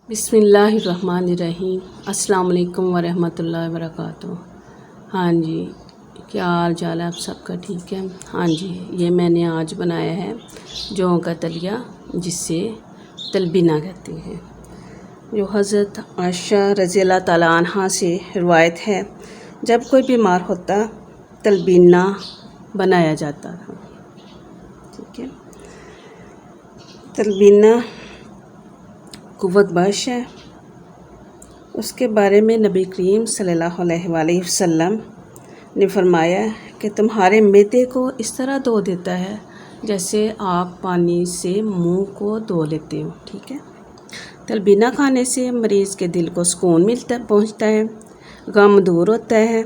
बिस्मिल्लाहिर्रहमानिर्रहीम। अस्सलाम वालेकुम वरहमतुल्लाहि वबरकातुहू। हाँ जी, क्या हाल चाल है आप सबका? ठीक है। हाँ जी, ये मैंने आज बनाया है जौ का दलिया, जिससे तलबीना कहते हैं। जो हज़रत आयशा रज़ियल्लाहु ताला अन्हा से रिवायत है, जब कोई बीमार होता तलबीना बनाया जाता था। ठीक है। तलबीना कुव्वत बख्श है। उसके बारे में नबी करीम सल्लल्लाहु अलैहि वसल्लम ने फरमाया कि तुम्हारे मैदे को इस तरह धो देता है जैसे आप पानी से मुंह को धो लेते हो। ठीक है। तलबीना खाने से मरीज़ के दिल को सुकून पहुंचता है, गम दूर होता है।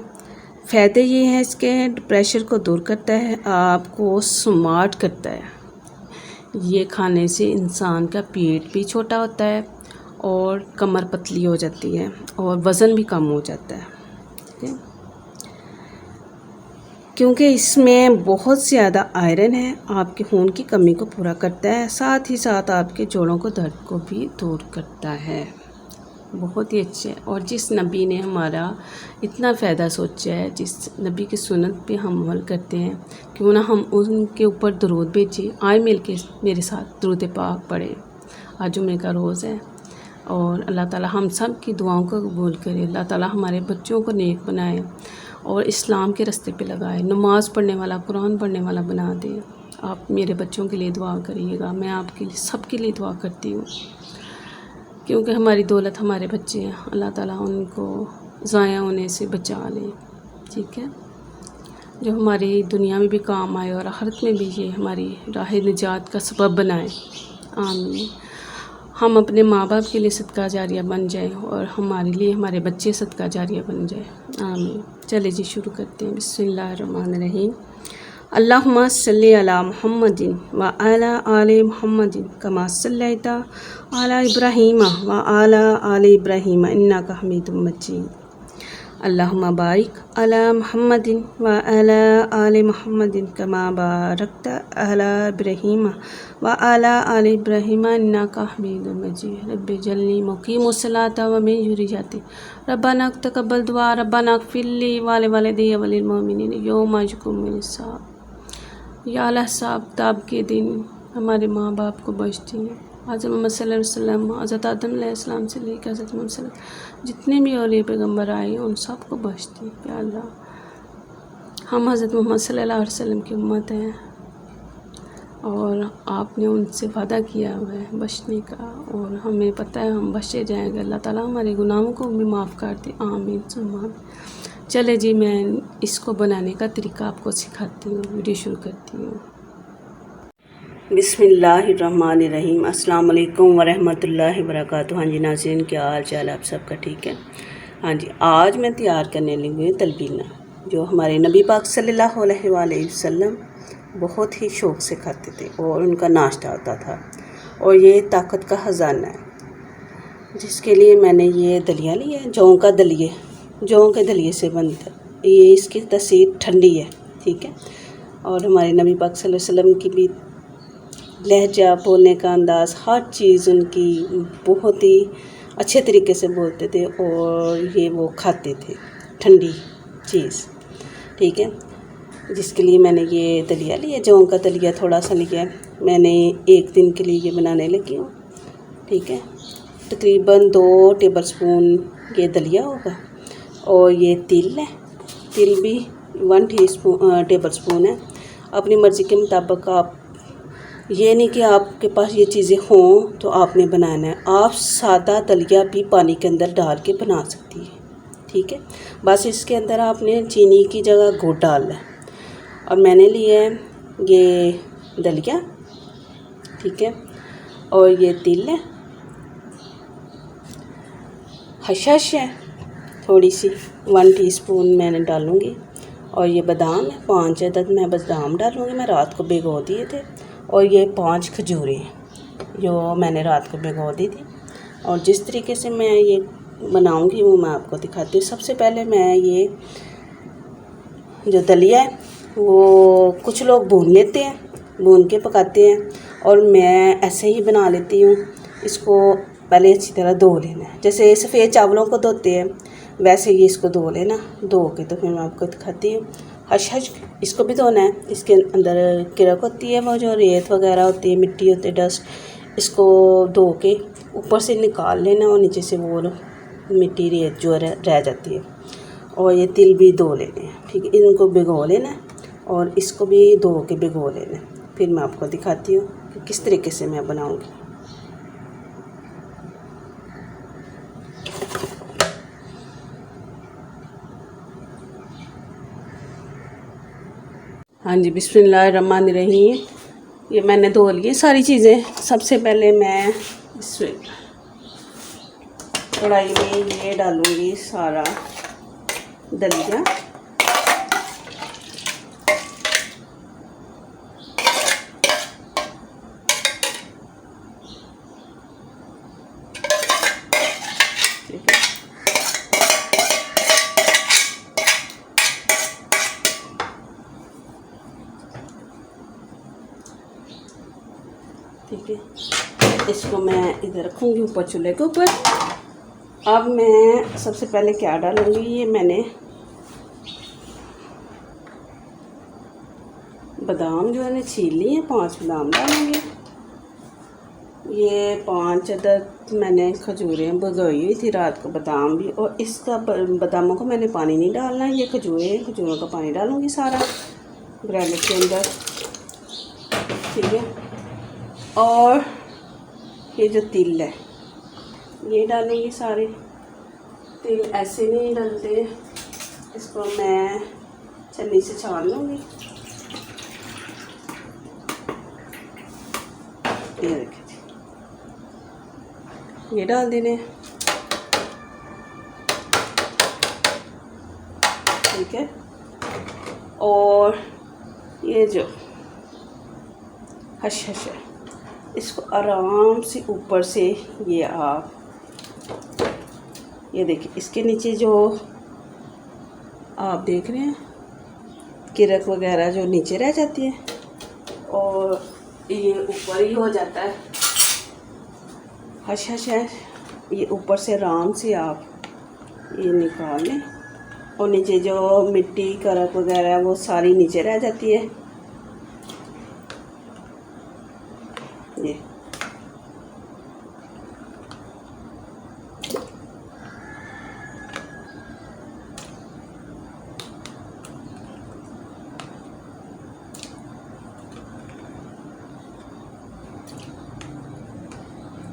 फ़ायदे ये हैं इसके, प्रेशर को दूर करता है, आपको स्मार्ट करता है। ये खाने से इंसान का पेट भी छोटा होता है और कमर पतली हो जाती है और वज़न भी कम हो जाता है। ठीक है। क्योंकि इसमें बहुत ज़्यादा आयरन है, आपके खून की कमी को पूरा करता है, साथ ही साथ आपके जोड़ों को दर्द को भी दूर करता है। बहुत ही अच्छे। और जिस नबी ने हमारा इतना फ़ायदा सोचा है, जिस नबी की सुन्नत पे हम अमल करते हैं, क्यों ना हम उनके ऊपर दरूद भेजें। आए मिल के मेरे साथ दरूद पाक पढ़े। आज जुम्मे का रोज़ है और अल्लाह ताला हम सब की दुआओं को कबूल करे। अल्लाह ताला हमारे बच्चों को नेक बनाए और इस्लाम के रास्ते पे लगाए, नमाज़ पढ़ने वाला, कुरान पढ़ने वाला बना दे। आप मेरे बच्चों के लिए दुआ करिएगा, मैं आपके लिए सबके लिए दुआ करती हूँ, क्योंकि हमारी दौलत हमारे बच्चे हैं। अल्लाह ताला उनको ज़ाया होने से बचा ले। ठीक है। जो हमारी दुनिया में भी काम आए और आखिरत में भी ये हमारी राह निजात का सबब बनाए। आमीन। हम अपने माँ बाप के लिए सदका जारिया बन जाए और हमारे लिए हमारे बच्चे सदका जारिया बन जाए। आमीन। चले जी, शुरू करते हैं। बिस्मिल्लाहिर्रहमानिर्रहीम। अल्लाहुम्मा सल्ली अला मुहम्मदिन व अला आले मुहम्मदिन कमा सल्लैता अला इब्राहीम व अला आले इब्राहीम इन्नका हमीदुम मजीद। अल्लाहुम्मा बारिक अला मुहम्मदिन व अला आले मुहम्मदिन कमा बारकता अला इब्राहीम व अला आले इब्राहीम इन्नका हमीदुम मजीद। रब्बि जल्ली मुक़ीमुस्सलाता व मिन ज़ुर्रिय्यती रब्बना तक़ब्बल दुआ रब्बना इग़फ़िरली व लिवालिदैया व लिलमुमिनीन यौमा यक़ूमुल हिसाब। या अल्लाह साहब ताब के दिन हमारे माँ बाप को बख्शती हैं। हज़रत मोहम्मद सल्लल्लाहु अलैहि वसल्लम, हज़रत आदम अलैहिस्सलाम से लेकर हज़रत मोहम्मद सल्लल्लाहु जितने भी औलिया पैगम्बर आए हैं उन सबको बख्शती हैं। या अल्लाह, हम हज़रत मोहम्मद सल्लल्लाहु अलैहि वसल्लम की उम्मत हैं और आपने उनसे वादा किया हुआ है बख्शने का, और हमें पता है हम बख्शे जाएंगे। अल्लाह ताला हमारे गुनाहों को भी माफ़ कर दे। आमीन सुम्मा आमीन। चले जी, मैं इसको बनाने का तरीका आपको सिखाती हूँ, वीडियो शुरू करती हूँ। बिस्मिल्लाहिर्रहमानिर्रहीम। अस्सलाम वालेकुम वरहमतुल्लाहि वबरकातुहू। हाँ जी नाज़रीन, क्या हाल चाल है आप सबका? ठीक है। हाँ जी, आज मैं तैयार करने लगी हूँ तलबीना, जो हमारे नबी पाक सल्लल्लाहु अलैहि वसल्लम बहुत ही शौक़ से खाते थे और उनका नाश्ता होता था, और ये ताकत का ख़जाना है। जिसके लिए मैंने ये दलिया लिया है, जौ का दलिया, जौ के दलिए से बनता है ये। इसकी तसीर ठंडी है। ठीक है। और हमारे नबी पाक सल्लल्लाहु अलैहि वसल्लम की भी लहजा, बोलने का अंदाज़, हर चीज़ उनकी बहुत ही अच्छे तरीके से बोलते थे और ये वो खाते थे ठंडी चीज़। ठीक है। जिसके लिए मैंने ये दलिया लिया, जौ का दलिया थोड़ा सा लिया है मैंने, एक दिन के लिए ये बनाने लगी हूँ। ठीक है। तकरीबन 2 टेबलस्पून ये दलिया होगा, और ये तिल है, तिल भी 1 टेबलस्पून है। अपनी मर्ज़ी के मुताबिक आप, ये नहीं कि आपके पास ये चीज़ें हों तो आपने बनाना है, आप सादा दलिया भी पानी के अंदर डाल के बना सकती है। ठीक है। बस इसके अंदर आपने चीनी की जगह गुड़ डालना है। और मैंने लिया है ये दलिया। ठीक है। और ये तिल है, हशश है थोड़ी सी, 1 टीस्पून मैंने डालूँगी। और ये बादाम है, 5 अदद मैं बादाम डालूँगी, मैं रात को भिगो दिए थे। और ये 5 खजूरें जो मैंने रात को भिगो दी थी। और जिस तरीके से मैं ये बनाऊँगी वो मैं आपको दिखाती हूँ। सबसे पहले मैं ये जो दलिया है वो कुछ लोग भून लेते हैं, भून के पकाते हैं, और मैं ऐसे ही बना लेती हूँ। इसको पहले अच्छी तरह धो लेना है। जैसे सफ़ेद चावलों को धोते हैं वैसे ही इसको धो लेना। धो के तो फिर मैं आपको दिखाती हूँ। हश हश इसको भी धोना है। इसके अंदर किरक होती है, वो जो रेत वगैरह होती है, मिट्टी होती है, डस्ट, इसको धो के ऊपर से निकाल लेना और नीचे से वो मिट्टी रेत जो रह जाती है। और ये तिल भी धो लेने हैं, ठीक है। इनको भिगो लेना और इसको भी धो के भिगो लेना। फिर मैं आपको दिखाती हूँ कि किस तरीके से मैं बनाऊँगी। हाँ जी, बिस्मिल्लाहिर्रहमानिर्रहीम। ये मैंने धो लिए सारी चीज़ें। सबसे पहले मैं इस कढ़ाई में ये डालूँगी सारा दलिया। ठीक है, इसको मैं इधर रखूँगी ऊपर चूल्हे के ऊपर। अब मैं सबसे पहले क्या डालूँगी, ये मैंने बादाम जो है ना छील लिए, 5 बादाम डालूँगी। ये 5 अदद मैंने खजूरें भिगोई हुई थी रात को, बादाम भी। और इसका बादामों को मैंने पानी नहीं डालना, ये खजूरों का पानी डालूँगी सारा ग्राइंडर के अंदर, ठीक है। और ये जो तिल है ये डालूँगी सारे। तिल ऐसे नहीं डालते, इसको मैं छन्नी से छान लूँगी। ये देखिए, ये डाल देने, ठीक है। और ये जो हश हश है इसको आराम से ऊपर से ये आप ये देखिए, इसके नीचे जो आप देख रहे हैं किरक वगैरह जो नीचे रह जाती है और ये ऊपर ही हो जाता है। हश हश है, ये ऊपर से आराम से आप ये निकाल लें और नीचे जो मिट्टी करक वगैरह है वो सारी नीचे रह जाती है। ये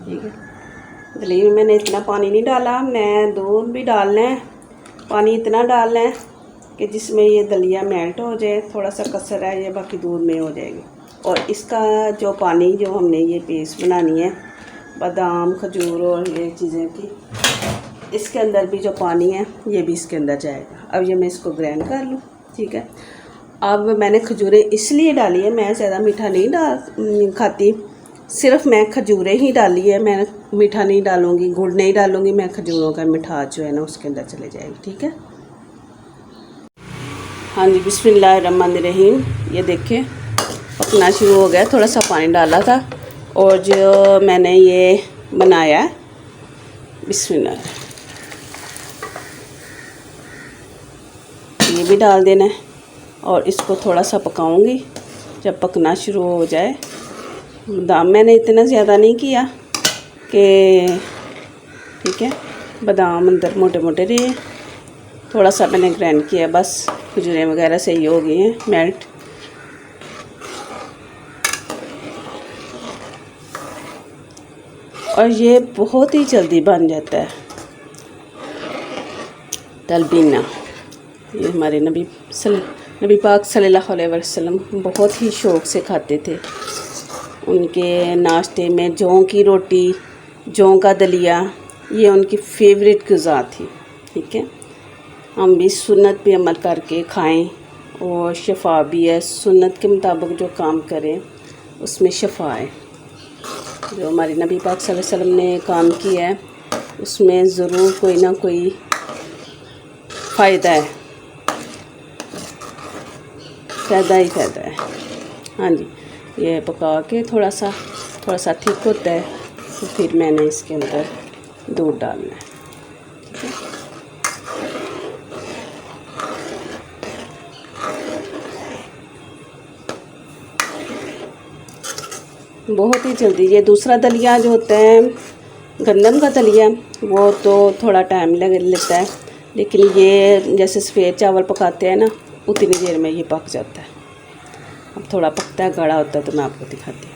ठीक है, दलिया में मैंने इतना पानी नहीं डाला, मैं दूध भी डालना है, पानी इतना डालना है कि जिसमें ये दलिया मेल्ट हो जाए। थोड़ा सा कसर है ये, बाकी दूध में हो जाएगी। और इसका जो पानी जो हमने ये पेस्ट बनानी है बादाम खजूर और ये चीज़ें की, इसके अंदर भी जो पानी है ये भी इसके अंदर जाएगा। अब ये मैं इसको ग्राइंड कर लूँ, ठीक है। अब मैंने खजूरें इसलिए डाली है, मैं ज़्यादा मीठा नहीं खाती, सिर्फ मैं खजूरें ही डाली है, मैं मीठा नहीं डालूँगी, गुड़ नहीं डालूँगी। मैं खजूरों का मिठास जो है ना उसके अंदर चले जाएगी, ठीक है। हाँ जी, बिस्मिल्लाहिर्रहमानिर्रहीम। ये देखिए पकना शुरू हो गया, थोड़ा सा पानी डाला था। और जो मैंने ये बनाया है, बिस्मिल्लाह, ये भी डाल देना है और इसको थोड़ा सा पकाऊंगी। जब पकना शुरू हो जाए, बादाम मैंने इतना ज़्यादा नहीं किया कि, ठीक है, बादाम अंदर मोटे मोटे रहे, थोड़ा सा मैंने ग्राइंड किया बस। खजूरें वगैरह सही हो गई हैं मेल्ट। और ये बहुत ही जल्दी बन जाता है तलबीना। ये हमारे नबी पाक सल्लल्लाहु अलैहि वसल्लम बहुत ही शौक़ से खाते थे। उनके नाश्ते में जौ की रोटी, जौ का दलिया, ये उनकी फेवरेट ग़िज़ा थी, ठीक है। हम भी सुन्नत पे अमल करके खाएं और शफा भी है। सुन्नत के मुताबिक जो काम करें उसमें शफा है। जो हमारे नबी पाक सल्लल्लाहु अलैहि वसल्लम ने काम किया है उसमें ज़रूर कोई ना कोई फ़ायदा है, फ़ायदा ही फ़ायदा है। हाँ जी, ये पका के थोड़ा सा ठीक होता है, तो फिर मैंने इसके अंदर दूध डालना है। ठीक है, बहुत ही जल्दी। ये दूसरा दलिया जो होता है गंदम का दलिया, वो तो थोड़ा टाइम लग लेता है, लेकिन ये जैसे सफ़ेद चावल पकाते हैं ना, उतनी देर में ये पक जाता है। अब थोड़ा पकता है, गाढ़ा होता है, तो मैं आपको दिखाती हूँ।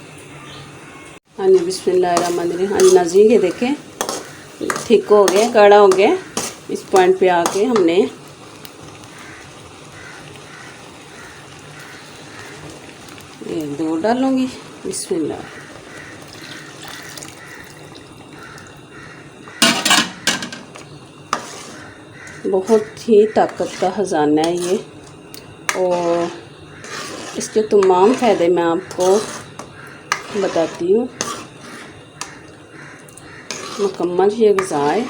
हाँ जी, बिस्मिल्लाहिर्रहमानिर्रहीम। हाँ जी नाज़रीन, ये देखें ठीक हो गया, गाढ़ा हो गया। इस पॉइंट पे आके हमने ये दूध डालूँगी। बिस्मिल्लाह। बहुत ही ताकत का ख़जाना है ये, और इसके तमाम फ़ायदे मैं आपको बताती हूँ। मुकम्मल ये ग़िज़ा है।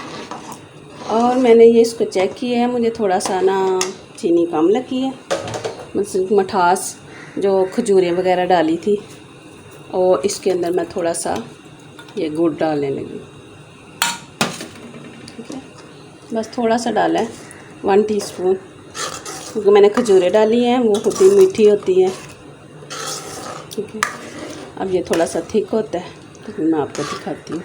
और मैंने ये इसको चेक किया है, मुझे थोड़ा सा ना चीनी कम लगी है, मतलब मिठास जो खजूरें वगैरह डाली थी, और इसके अंदर मैं थोड़ा सा ये गुड़ डालने लगी। ठीक है, बस थोड़ा सा डाला है, 1 टीस्पून, क्योंकि मैंने खजूरें डाली हैं, वो खुद ही मीठी होती हैं। ठीक है, अब ये थोड़ा सा थिक होता है, तो फिर मैं आपको दिखाती हूँ।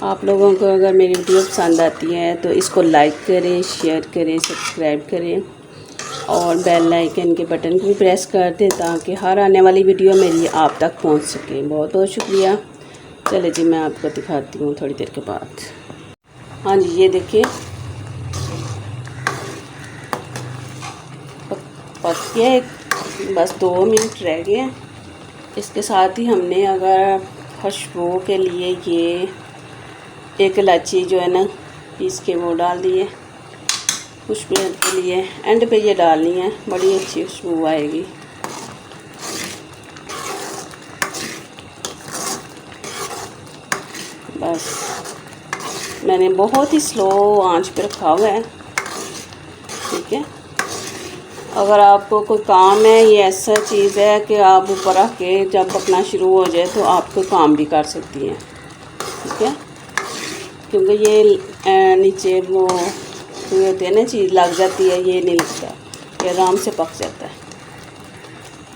आप लोगों को अगर मेरी वीडियो पसंद आती है तो इसको लाइक करें, शेयर करें, सब्सक्राइब करें, और बेल आइकन के बटन को भी प्रेस कर दें, ताकि हर आने वाली वीडियो मेरी आप तक पहुंच सके। बहुत बहुत शुक्रिया। चले जी, मैं आपको दिखाती हूँ थोड़ी देर के बाद। हाँ जी, ये देखिए पक गया, बस 2 मिनट रह गए हैं। इसके साथ ही हमने अगर खुशबू के लिए ये 1 इलायची जो है ना पीस के वो डाल दिए खुशबू के लिए। एंड पे ये डालनी है, बड़ी अच्छी खुशबू आएगी। बस मैंने बहुत ही स्लो आंच पे रखा हुआ है। ठीक है, अगर आपको कोई काम है, ये ऐसा चीज़ है कि आप ऊपर रख के जब पकना शुरू हो जाए तो आप कोई काम भी कर सकती हैं। ठीक है, क्योंकि ये नीचे वो होते हैं ना, चीज़ लग जाती है, ये नहीं लगता, ये आराम से पक जाता है।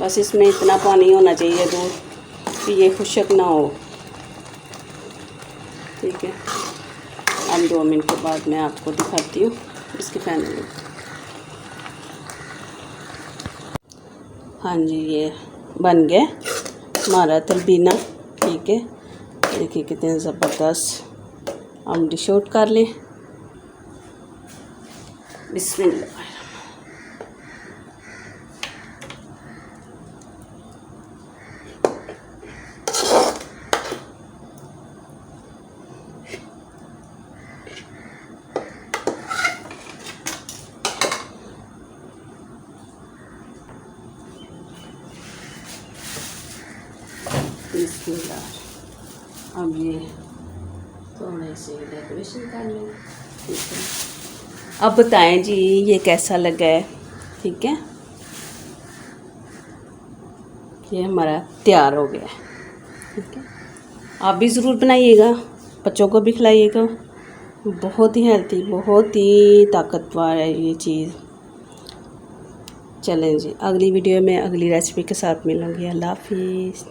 बस इसमें इतना पानी होना चाहिए दूध कि ये खुशक ना हो। ठीक है, अब 2 मिनट के बाद मैं आपको दिखाती हूँ इसके फाइनल लुक। हाँ जी, ये बन गया हमारा तलबीना। ठीक है, देखिए कितने ज़बरदस्त। हम डिश आउट कर लें। बिस्मिल्लाह। बिस्मिल्लाह। अब ये थोड़े से डेकोरेशन कर लें। ठीक है, अब बताएं जी ये कैसा लगा है। ठीक है, ये हमारा तैयार हो गया है। ठीक है, आप भी ज़रूर बनाइएगा, बच्चों को भी खिलाइएगा। बहुत ही हेल्थी, बहुत ही ताकतवर है ये चीज़। चलें जी, अगली वीडियो में अगली रेसिपी के साथ मिलूँगी। अल्लाह हाफिज़।